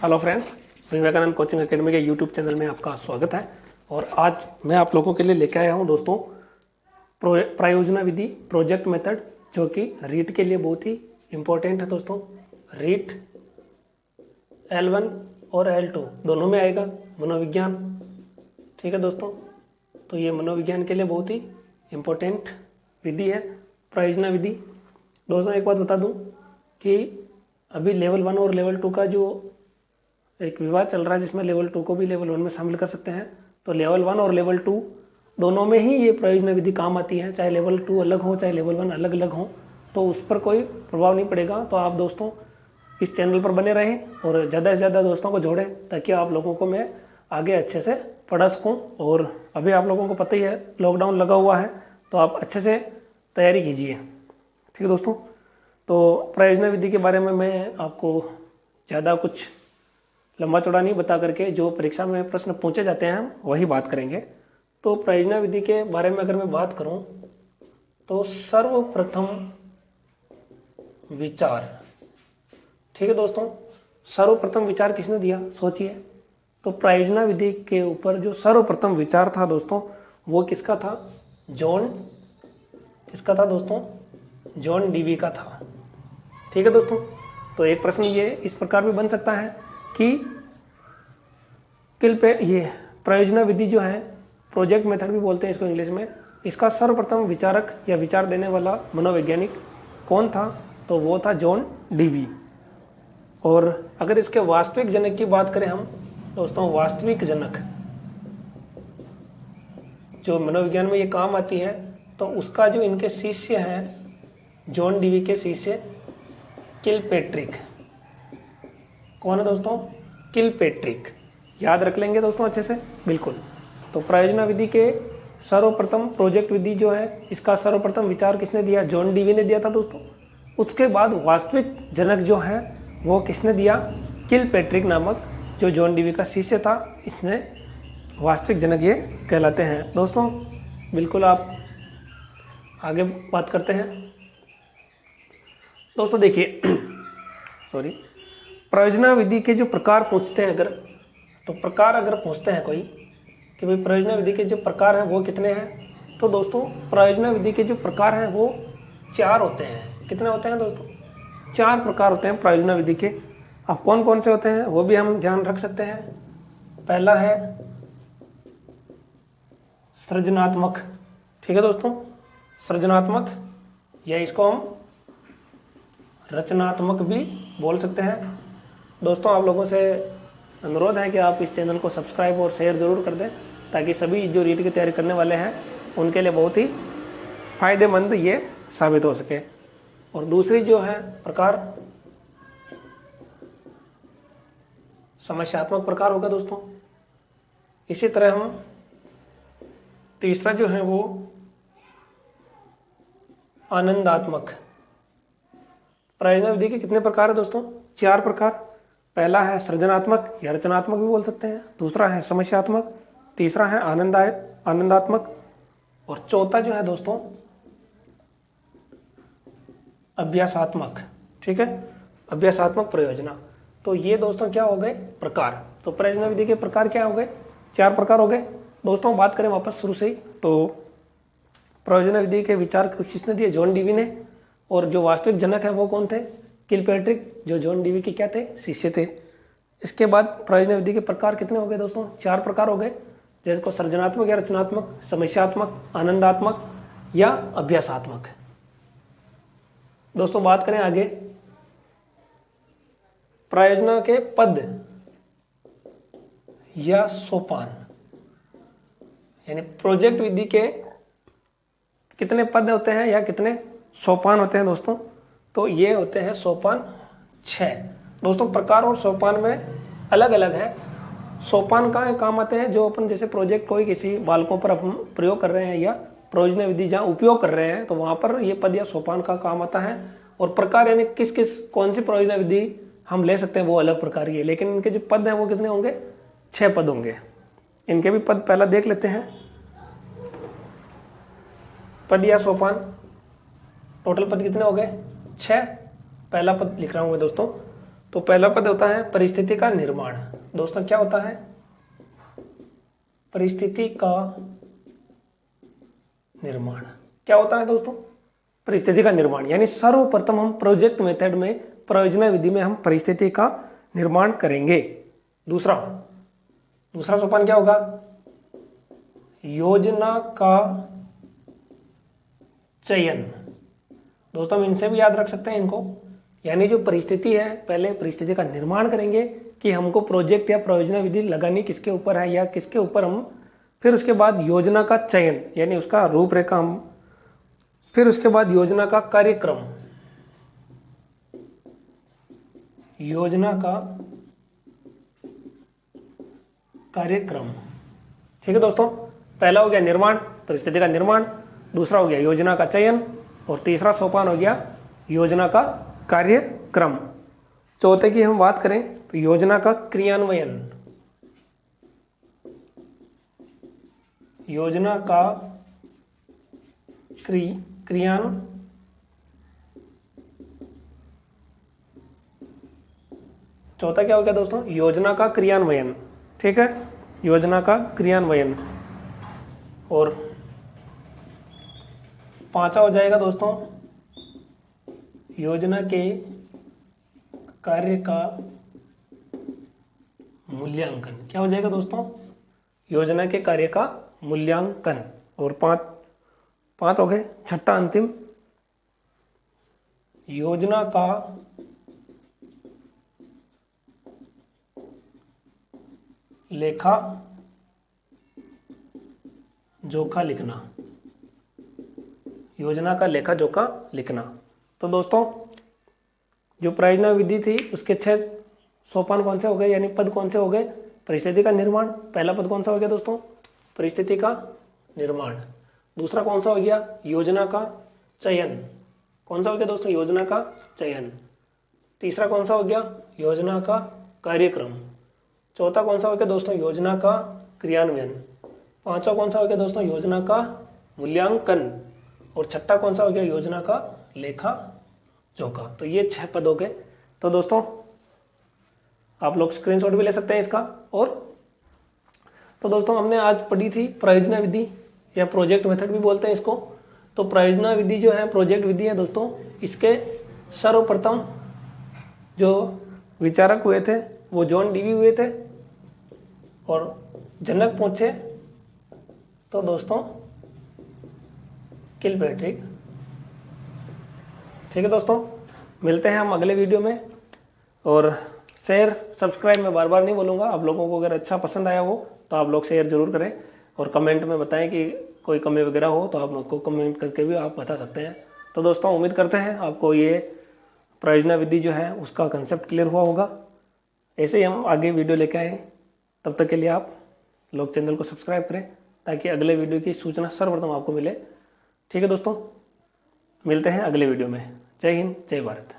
Hello friends, Vivekanand coaching academy के YouTube channel में आपका स्वागत है। और आज मैं आप लोगों के लिए लेके आया हूं दोस्तों प्रयोजना विधि, प्रोजेक्ट मेथड, जो कि रीट के लिए बहुत ही इम्पोर्टेंट है दोस्तों। रीट L1 और L2 दोनों में आएगा, मनोविज्ञान। ठीक है दोस्तों, तो ये मनोविज्ञान के लिए बहुत ही इम्पोर्टेंट विधि है, प्रयोजना विधि। दोस्तों एक बात बता दूं कि अभी लेवल 1 और लेवल 2 का जो एक विवाद चल रहा है, जिसमें लेवल 2 को भी लेवल 1 में शामिल कर सकते हैं, तो लेवल 1 और लेवल 2 दोनों में ही ये प्रयोजना विधि काम आती है। चाहे लेवल 2 अलग हो, चाहे लेवल 1 अलग अलग हो, तो उस पर कोई प्रभाव नहीं पड़ेगा। तो आप दोस्तों इस चैनल पर बने रहें और ज़्यादा से ज़्यादा दोस्तों को जोड़ें, ताकि आप लोगों को मैं आगे अच्छे से पढ़ा सकूँ। और अभी आप लोगों को पता ही है, लॉकडाउन लगा हुआ है, तो आप अच्छे से तैयारी कीजिए। ठीक है दोस्तों, तो प्रयोजना विधि के बारे में मैं आपको ज़्यादा कुछ लंबा चौड़ा नहीं बता करके, जो परीक्षा में प्रश्न पूछे जाते हैं हम वही बात करेंगे। तो प्रयोजना विधि के बारे में अगर मैं बात करूं, तो सर्वप्रथम विचार, ठीक है दोस्तों, सर्वप्रथम विचार किसने दिया सोचिए। तो प्रयोजना विधि के ऊपर जो सर्वप्रथम विचार था दोस्तों, वो किसका था? किसका था दोस्तों? जॉन डीवी का था। ठीक है दोस्तों, तो एक प्रश्न ये इस प्रकार भी बन सकता है कि ये प्रयोजना विधि जो है, प्रोजेक्ट मेथड भी बोलते हैं इसको इंग्लिश में, इसका सर्वप्रथम विचारक या विचार देने वाला मनोवैज्ञानिक कौन था? तो वो था जॉन डीवी। और अगर इसके वास्तविक जनक की बात करें हम दोस्तों, वास्तविक जनक जो मनोविज्ञान में ये काम आती है, तो उसका जो इनके शिष्य हैं, जॉन डीवी के शिष्य किलपेट्रिक। कौन है दोस्तों? किलपेट्रिक। याद रख लेंगे दोस्तों अच्छे से, बिल्कुल। तो प्रयोजना विधि के सर्वप्रथम प्रोजेक्ट विधि जो है, इसका सर्वप्रथम विचार किसने दिया? जॉन डीवी ने दिया था दोस्तों। उसके बाद वास्तविक जनक जो है वो किसने दिया? किलपेट्रिक नामक जो जॉन डीवी का शिष्य था, इसने वास्तविक जनक ये कहलाते हैं दोस्तों। बिल्कुल, आप आगे बात करते हैं दोस्तों। देखिए प्रयोजना विधि के जो प्रकार पूछते हैं, तो प्रकार अगर पूछते हैं कोई कि भाई प्रयोजना विधि के जो प्रकार हैं वो कितने हैं, तो दोस्तों प्रयोजना विधि के जो प्रकार हैं वो 4 होते हैं। कितने होते हैं दोस्तों? 4 प्रकार होते हैं प्रयोजना विधि के। अब कौन कौन से होते हैं वो भी हम ध्यान रख सकते हैं। पहला है सृजनात्मक। ठीक है दोस्तों, सृजनात्मक, या इसको हम रचनात्मक भी बोल सकते हैं। दोस्तों आप लोगों से अनुरोध है कि आप इस चैनल को सब्सक्राइब और शेयर ज़रूर कर दें, ताकि सभी जो रीट की तैयारी करने वाले हैं उनके लिए बहुत ही फायदेमंद ये साबित हो सके। और दूसरी जो है प्रकार, समस्यात्मक प्रकार होगा दोस्तों। इसी तरह हम तीसरा जो है वो आनंदात्मक। प्रयोजना विधि के कितने प्रकार है दोस्तों? 4 प्रकार। पहला है सृजनात्मक या रचनात्मक भी बोल सकते हैं, दूसरा है समस्यात्मक, तीसरा है आनंदात्मक, और चौथा जो है दोस्तों अभ्यासात्मक। ठीक है, अभ्यासात्मक प्रयोजना। तो ये दोस्तों क्या हो गए? प्रकार। तो प्रयोजना विधि के प्रकार क्या हो गए? 4 प्रकार हो गए दोस्तों। बात करें वापस शुरू से ही, तो प्रयोजना विधि के विचार किसने दिए? जॉन डीवी ने। और जो वास्तविक जनक है वो कौन थे? किलपेट्रिक, जो जॉन डीवी के क्या थे? शिष्य थे। इसके बाद प्रयोजना विधि के प्रकार कितने हो गए दोस्तों? 4 प्रकार हो गए, जैसे को सृजनात्मक या रचनात्मक, समस्यात्मक, आनंदात्मक या अभ्यासात्मक। दोस्तों बात करें आगे, प्रयोजना के पद या सोपान, यानी प्रोजेक्ट विधि के कितने पद होते हैं या कितने सोपान होते हैं दोस्तों? तो ये होते हैं सोपान 6 दोस्तों। प्रकार और सोपान में अलग अलग है। सोपान का काम आते हैं जो अपन जैसे प्रोजेक्ट कोई किसी बालकों पर अपन प्रयोग कर रहे हैं या प्रयोजना विधि जहाँ उपयोग कर रहे हैं, तो वहाँ पर ये पद या सोपान का काम आता है। और प्रकार यानी कौन सी प्रयोजना विधि हम ले सकते हैं, वो अलग प्रकार की है। लेकिन इनके जो पद हैं वो कितने होंगे? 6 पद होंगे। इनके भी पद पहला देख लेते हैं। पद या सोपान, टोटल पद कितने हो गए? 6। पहला पद लिख रहा हूँ मैं दोस्तों, तो पहला पद होता है परिस्थिति का निर्माण। दोस्तों क्या होता है? परिस्थिति का निर्माण। क्या होता है दोस्तों? परिस्थिति का निर्माण, यानी सर्वप्रथम हम प्रोजेक्ट मेथड में, प्रयोजना विधि में हम परिस्थिति का निर्माण करेंगे। दूसरा सोपान क्या होगा? योजना का चयन। दोस्तों हम इनसे भी याद रख सकते हैं इनको, यानी जो परिस्थिति है, पहले परिस्थिति का निर्माण करेंगे कि हमको प्रोजेक्ट या प्रयोजना विधि लगानी किसके ऊपर है या किसके ऊपर हम, फिर उसके बाद योजना का चयन यानी उसका रूपरेखा हम, फिर उसके बाद योजना का कार्यक्रम, योजना का कार्यक्रम। ठीक है दोस्तों, पहला हो गया निर्माण, परिस्थिति का निर्माण, दूसरा हो गया योजना का चयन, और तीसरा सोपान हो गया योजना का कार्यक्रम। चौथे की हम बात करें तो योजना का क्रियान्वयन, योजना का चौथा क्या हो गया दोस्तों? योजना का क्रियान्वयन। ठीक है, योजना का क्रियान्वयन। और पांचवा हो जाएगा दोस्तों योजना के कार्य का मूल्यांकन। क्या हो जाएगा दोस्तों? योजना के कार्य का मूल्यांकन। और पांच हो गए। छठा अंतिम, योजना का लेखा जोखा लिखना, योजना का लेखा जोखा लिखना। तो दोस्तों जो प्रयोजना विधि थी उसके 6 सोपान कौन से हो गए, यानी पद कौन से हो गए? परिस्थिति का निर्माण, पहला पद कौन सा हो गया दोस्तों? परिस्थिति का निर्माण। दूसरा कौन सा हो गया? योजना का चयन। कौन सा हो गया दोस्तों? योजना का चयन। तीसरा कौन सा हो गया? योजना का कार्यक्रम। चौथा कौन सा हो गया दोस्तों? योजना का क्रियान्वयन। पांचवा कौन सा हो गया दोस्तों? योजना का मूल्यांकन। और छठा कौन सा हो गया? योजना का लेखा जोखा। तो ये 6 पद हो गए। तो दोस्तों आप लोग स्क्रीनशॉट भी ले सकते हैं इसका। और तो दोस्तों हमने आज पढ़ी थी प्रयोजना विधि या प्रोजेक्ट मेथड भी बोलते हैं इसको। तो प्रयोजना विधि जो है, प्रोजेक्ट विधि है दोस्तों, इसके सर्वप्रथम जो विचारक हुए थे वो जॉन डीवी हुए थे और जनक पहुंचे तो दोस्तों किलपैट्रिक। ठीक है दोस्तों, मिलते हैं हम अगले वीडियो में। और शेयर सब्सक्राइब मैं बार बार नहीं बोलूँगा, आप लोगों को अगर अच्छा पसंद आया हो तो आप लोग शेयर जरूर करें और कमेंट में बताएं कि कोई कमी वगैरह हो तो आप लोग को कमेंट करके भी आप बता सकते हैं। तो दोस्तों उम्मीद करते हैं आपको ये प्रयोजना विधि जो है उसका कंसेप्ट क्लियर हुआ होगा। ऐसे ही हम आगे वीडियो लेके आए, तब तक के लिए आप लोग चैनल को सब्सक्राइब करें ताकि अगले वीडियो की सूचना सर्वप्रथम आपको मिले। ठीक है दोस्तों, मिलते हैं अगले वीडियो में। जय हिंद, जय भारत।